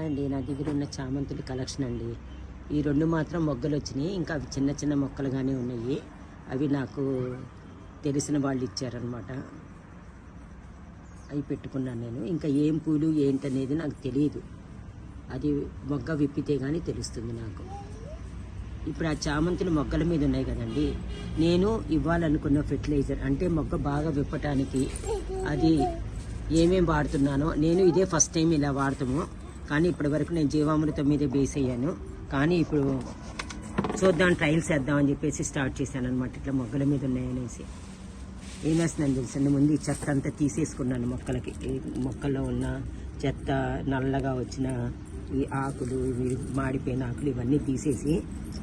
అండి నా దగ్గర ఉన్న చామంతుల కలెక్షన్ అండి. ఈ రెండు మాత్రం మొగ్గలు వచ్చినాయి. ఇంకా అవి చిన్న చిన్న మొక్కలుగానే ఉన్నాయి. అవి నాకు తెలిసిన వాళ్ళు ఇచ్చారనమాట. అవి పెట్టుకున్నాను నేను. ఇంకా ఏం పూలు ఏంటనేది నాకు తెలియదు. అది మొగ్గ విప్పితే కానీ తెలుస్తుంది నాకు. ఇప్పుడు ఆ చామంతులు మొగ్గల మీద ఉన్నాయి కదండి. నేను ఇవ్వాలనుకున్న ఫెర్టిలైజర్ అంటే మొగ్గ బాగా విప్పటానికి అది ఏమేమి వాడుతున్నానో, నేను ఇదే ఫస్ట్ టైం ఇలా వాడతాము. కానీ ఇప్పటి వరకు నేను జీవామృతం మీదే బేస్ అయ్యాను. కానీ ఇప్పుడు చూద్దాం, ట్రయల్స్ చేద్దామని చెప్పేసి స్టార్ట్ చేశాను అనమాట. ఇట్లా మొగ్గల మీద ఉన్నాయనేసి ఏం వేస్తున్నాను తెలుసండి, ముందు ఈ చెత్త అంతా తీసేసుకున్నాను. మొక్కలకి మొక్కల్లో ఉన్న చెత్త, నల్లగా వచ్చిన ఈ ఆకులు, మాడిపోయిన ఆకులు ఇవన్నీ తీసేసి,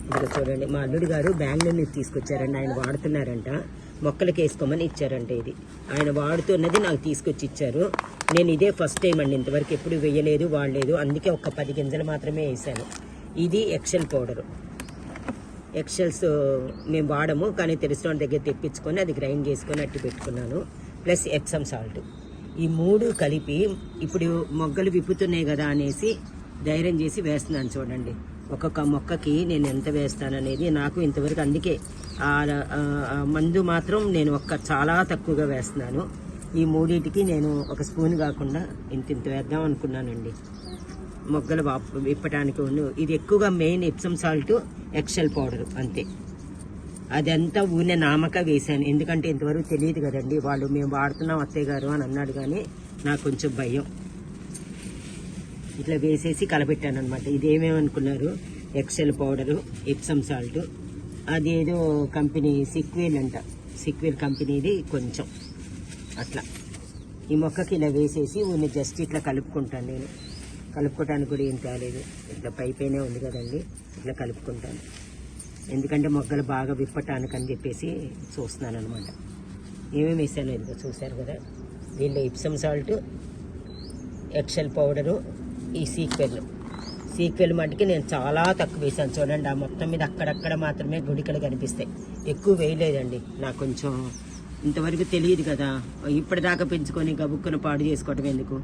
ఇక్కడ చూడండి మా అల్లుడు గారు బెంగళూరు నుంచి తీసుకొచ్చారండి. ఆయన వాడుతున్నారంట, మొక్కలకి వేసుకోమని ఇచ్చారంట. ఇది ఆయన వాడుతున్నది నాకు తీసుకొచ్చి ఇచ్చారు. నేను ఇదే ఫస్ట్ టైం అండి, ఇంతవరకు ఎప్పుడు వేయలేదు, వాడలేదు. అందుకే ఒక 10 గింజలు మాత్రమే వేసాను. ఇది ఎక్సెల్ పౌడరు. ఎక్సెల్స్ మేము వాడము, కానీ తెలిసిన దగ్గర తెప్పించుకొని అది గ్రైండ్ చేసుకొని అట్టి పెట్టుకున్నాను. Plus Epsom salt. ఈ 3 కలిపి ఇప్పుడు మొగ్గలు విప్పుతున్నాయి కదా అనేసి ధైర్యం చేసి వేస్తున్నాను. చూడండి, ఒక్కొక్క మొక్కకి నేను ఎంత వేస్తాననేది నాకు ఇంతవరకు. అందుకే మందు మాత్రం నేను చాలా తక్కువగా వేస్తున్నాను. ఈ 3టికి నేను 1 స్పూన్ కాకుండా ఇంత వేద్దాం అనుకున్నానండి, మొగ్గలు విప్పటానికి. ఇది ఎక్కువగా main Epsom salt, excel powder అంతే. అదంతా ఊనే నామక వేశాను, ఎందుకంటే ఇంతవరకు తెలియదు కదండి. వాళ్ళు మేము వాడుతున్నాం అత్తయ్య గారు అని అన్నాడు, కానీ నాకు కొంచెం భయం. ఇట్లా వేసేసి కలపెట్టాను అనమాట. ఇదేమేమనుకున్నారు, ఎక్సెల్ పౌడరు, ఎప్సమ్ సాల్ట్, అదేదో కంపెనీ సిక్వేల్ అంట, సిక్వేల్ కంపెనీది కొంచెం అట్లా. ఈ మొక్కకి ఇలా వేసేసి జస్ట్ ఇట్లా కలుపుకుంటాను నేను. కలుపుకోవటానికి కూడా ఏం కాలేదు, ఇట్లా పైపైనే ఉంది కదండి, ఇట్లా కలుపుకుంటాను. ఎందుకంటే మొగ్గలు బాగా విప్పటానికి అని చెప్పేసి చూస్తున్నాను అనమాట. ఏమేమి వేసాను ఇదిగో చూశారు కదా. దీనిలో ఎప్సమ్ సాల్ట్, ఎక్సెల్ పౌడరు, ఈ సీక్వెల్ మటుకి నేను చాలా తక్కువ వేసాను. చూడండి, ఆ మొత్తం మీద అక్కడక్కడ మాత్రమే గుడికలు కనిపిస్తాయి, ఎక్కువ వేయలేదండి. నాకు కొంచెం ఇంతవరకు తెలియదు కదా, ఇప్పటిదాకా పెంచుకొని గబుక్కున పాడు చేసుకోవటం ఎందుకు,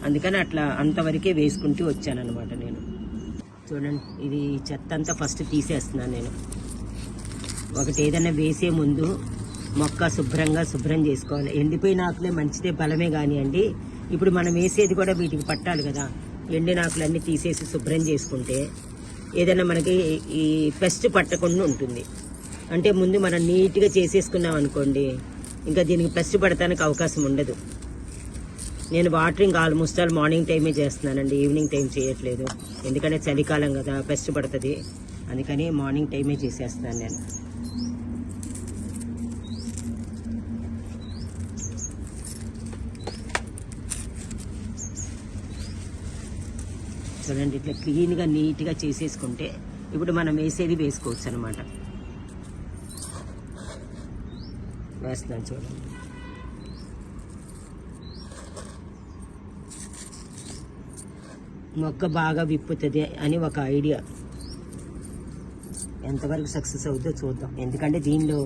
అందుకని అట్లా అంతవరకే వేసుకుంటూ వచ్చానమాట నేను. చూడండి, ఇది చెత్త అంతా ఫస్ట్ తీసేస్తున్నాను నేను. ఒకటి ఏదైనా వేసే ముందు మొక్క శుభ్రం చేసుకోవాలి. ఎండిపోయిన ఆకులే మంచిదే, బలమే కానివ్వండి. ఇప్పుడు మనం వేసేది కూడా వీటికి పట్టాలి కదా. ఎండిన ఆకులన్నీ తీసేసి శుభ్రం చేసుకుంటే ఏదైనా మనకి ఈ పెస్ట్ పట్టకుండా ఉంటుంది. అంటే ముందు మనం నీట్గా చేసేసుకున్నాం అనుకోండి, ఇంకా దీనికి పెస్ట్ పడటానికి అవకాశం ఉండదు. నేను వాటరింగ్ ఆల్మోస్ట్ ఆల్ మార్నింగ్ టైమే చేస్తున్నానండి, ఈవినింగ్ టైం చేయట్లేదు. ఎందుకంటే చలికాలం కదా, పెస్ట్ పడుతుంది. అందుకని మార్నింగ్ టైమే చేసేస్తున్నాను నేను. చూడండి, ఇట్లా క్లీన్గా నీట్గా చేసేసుకుంటే ఇప్పుడు మనం వేసేది వేసుకోవచ్చు అనమాట. వేస్తున్నాను చూడండి. మొక్క బాగా విప్పుతుంది అని ఒక ఐడియా. ఎంతవరకు సక్సెస్ అవుతుందో చూద్దాం, ఎందుకంటే దీనిలో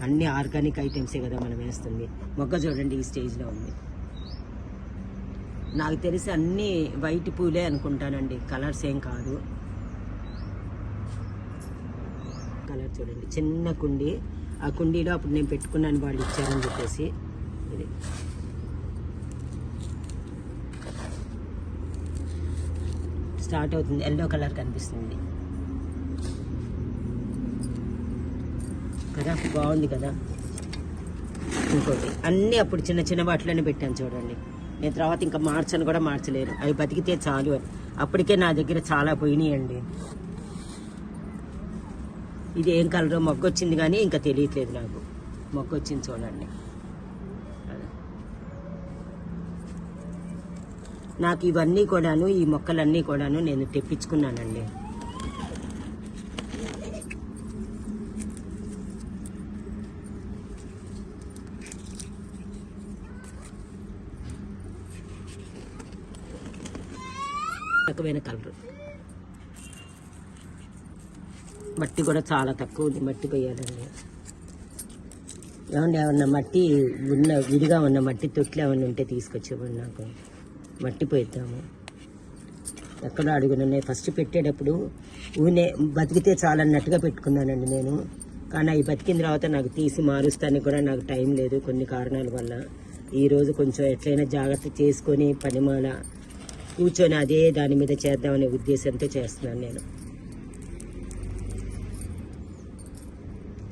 అన్ని ఆర్గానిక్ ఐటమ్సే కదా మనం వేస్తుంది. మొక్క చూడండి ఈ స్టేజ్లో ఉంది. నాకు తెలిసి అన్నీ వైట్ పూలే అనుకుంటానండి, కలర్స్ ఏం కాదు. కలర్ చూడండి, చిన్న కుండీ, ఆ కుండీలో అప్పుడు నేను పెట్టుకున్నాను, వాళ్ళు ఇచ్చారని చెప్పేసి. ఇది స్టార్ట్ అవుతుంది, ఎల్లో కలర్ కనిపిస్తుంది కదా, బాగుంది కదా. ఇంకోటి అన్నీ అప్పుడు చిన్న చిన్న వాటిలోనే పెట్టాను చూడండి. నేను తర్వాత ఇంకా మార్చను కూడా మార్చలేరు, అవి బతికితే చాలు అని. అప్పటికే నా దగ్గర చాలా పోయినాయండి. ఇది ఏం కలరో, మొగ్గ వచ్చింది కానీ ఇంకా తెలియట్లేదు నాకు. మొగ్గ వచ్చింది చూడండి. నాకు ఇవన్నీ కూడాను, ఈ మొక్కలన్నీ కూడాను నేను తెప్పించుకున్నానండి. రకమైన కలర్. మట్టి కూడా చాలా తక్కువ ఉంది, మట్టి పోయాలండి. ఏమన్నా ఏమన్నా మట్టి విడిగా ఉన్న మట్టి తొట్లు ఏమన్నా ఉంటే తీసుకొచ్చేవాడు, నాకు మట్టి పోయిద్దాము. ఎక్కడో అడుగునున్నాయి. ఫస్ట్ పెట్టేటప్పుడు బతికితే చాలన్నట్టుగా పెట్టుకున్నానండి నేను. కానీ అవి బతికిన తర్వాత నాకు తీసి మారుస్తానికి కూడా నాకు టైం లేదు కొన్ని కారణాల వల్ల. ఈరోజు కొంచెం ఎట్లయినా జాగ్రత్త చేసుకొని పనిమాల కూర్చొని అదే దాని మీద చేద్దామనే ఉద్దేశంతో చేస్తున్నాను నేను.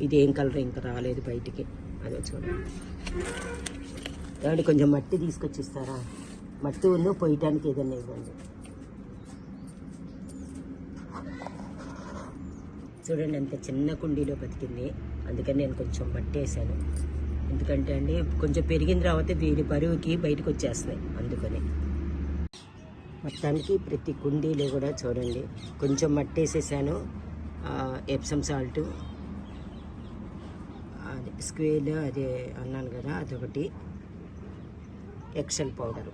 ఇది ఏం కలర్ ఇంకా రాలేదు బయటికి, అదో చూడండి. కాబట్టి కొంచెం మట్టి తీసుకొచ్చిస్తారా? మట్టి ఉన్న పోయటానికి ఏదన్నా ఇవ్వండి. చూడండి అంత చిన్న కుండీలో బతికింది, అందుకని నేను కొంచెం మట్టి వేసాను. ఎందుకంటే అండి కొంచెం పెరిగిన తర్వాత వీడి బరువుకి బయటకు వచ్చేస్తున్నాయి, అందుకని. మొత్తానికి ప్రతి కుండీలో కూడా చూడండి కొంచెం మట్టి వేసేసాను. ఎప్సమ్ సాల్ట్, స్క్వేర్ అదే అన్నాను కదా అదొకటి, ఎక్సెల్ పౌడరు,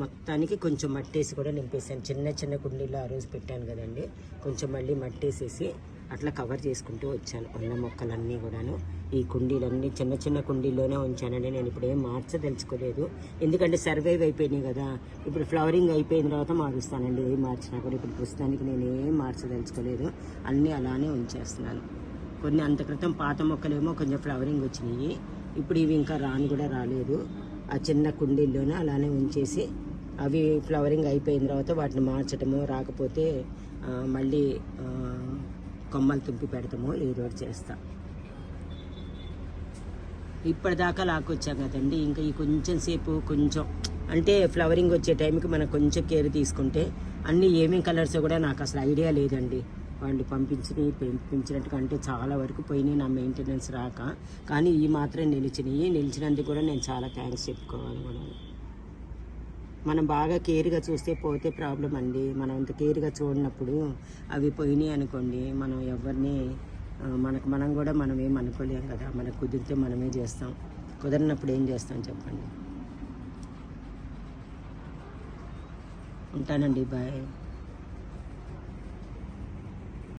మొత్తానికి కొంచెం మట్టేసి కూడా నింపేసాను. చిన్న చిన్న కుండీలో ఆ రోజు పెట్టాను కదండి, కొంచెం మళ్ళీ మట్టేసేసి అట్లా కవర్ చేసుకుంటూ వచ్చాను. ఉన్న మొక్కలన్నీ కూడాను ఈ కుండీలన్నీ చిన్న చిన్న కుండీల్లోనే ఉంచానండి. నేను ఇప్పుడు ఏం మార్చదలుచుకోలేదు, ఎందుకంటే సర్వైవ్ అయిపోయినాయి కదా. ఇప్పుడు ఫ్లవరింగ్ అయిపోయిన తర్వాత మారుస్తానండి, ఏం మార్చినా కూడా. ఇప్పుడు ప్రస్తుతానికి నేను ఏం మార్చదలుచుకోలేదు, అన్నీ అలానే ఉంచేస్తున్నాను. కొన్ని అంత క్రితం పాత మొక్కలేమో కొంచెం ఫ్లవరింగ్ వచ్చినాయి, ఇప్పుడు ఇవి ఇంకా కూడా రాలేదు. ఆ చిన్న కుండీల్లోనే అలానే ఉంచేసి అవి ఫ్లవరింగ్ అయిపోయిన తర్వాత వాటిని మార్చటము, రాకపోతే మళ్ళీ కొమ్మలు తుంపి పెడతాము, ఏదో ఒకటి చేస్తా. ఇప్పటిదాకా లాక్కొచ్చాం కదండి, ఇంకా ఈ కొంచెం సేపు కొంచెం అంటే ఫ్లవరింగ్ వచ్చే టైంకి మనం కొంచెం కేర్ తీసుకుంటే అన్నీ ఏమేమి కలర్స్ కూడా నాకు అసలు ఐడియా లేదండి. వాళ్ళు పెంచినట్టుగా అంటే చాలా వరకు పోయినాయి నా మెయింటెనెన్స్ రాక. కానీ ఈ మాత్రం నిలిచినందుకు కూడా నేను చాలా థ్యాంక్స్ చెప్పుకోవాలి కూడా. మనం బాగా కేర్గా చూస్తే పోతే ప్రాబ్లం అండి. మనం అంత కేర్గా చూడనప్పుడు అవి పోయినాయి అనుకోండి, మనం ఎవరిని మనం కూడా మనం ఏం అనుకోలేం కదా. మనకు కుదిరితే మనమే చేస్తాం, కుదరినప్పుడు ఏం చేస్తాం చెప్పండి. ఉంటానండి, బాయ్.